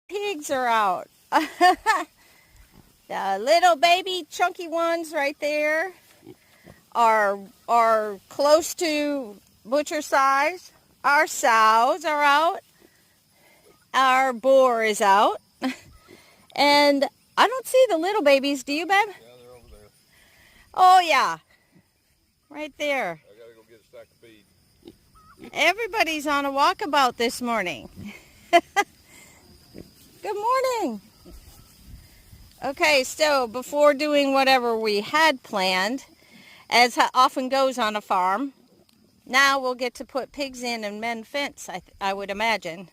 Pigs are out. The little baby chunky ones right there are close to butcher size. Our sows are out. Our boar is out. And I don't see the little babies. Do you, babe? Yeah, they're over there. Oh, yeah. Right there. I gotta go get a stack of feed. Everybody's on a walkabout this morning. Good morning. Okay, so before doing whatever we had planned, as often goes on a farm, now we'll get to put pigs in and mend fence, I would imagine.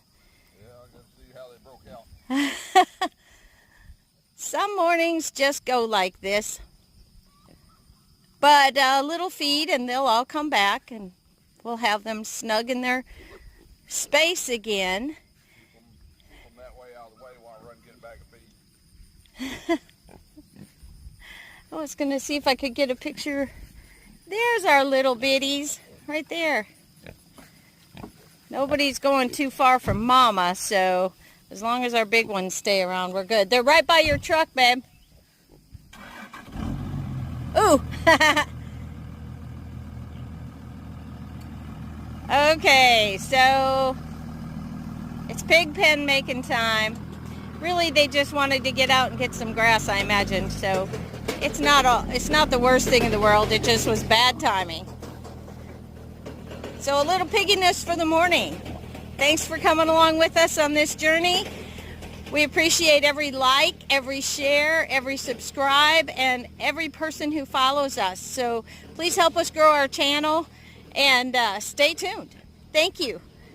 Yeah, I gotta see how they broke out. Some mornings just go like this. But a little feed and they'll all come back and we'll have them snug in their space again. Keep them that way out of the way while I run and get a bag of feed. I was going to see if I could get a picture. There's our little bitties right there. Nobody's going too far from Mama, so as long as our big ones stay around, we're good. They're right by your truck, babe. Ooh. Okay, so it's pig pen making time. Really, they just wanted to get out and get some grass, I imagine. So it's not the worst thing in the world. It just was bad timing. So a little pigginess for the morning. Thanks for coming along with us on this journey. We appreciate every like, every share, every subscribe, and every person who follows us. So please help us grow our channel and stay tuned. Thank you.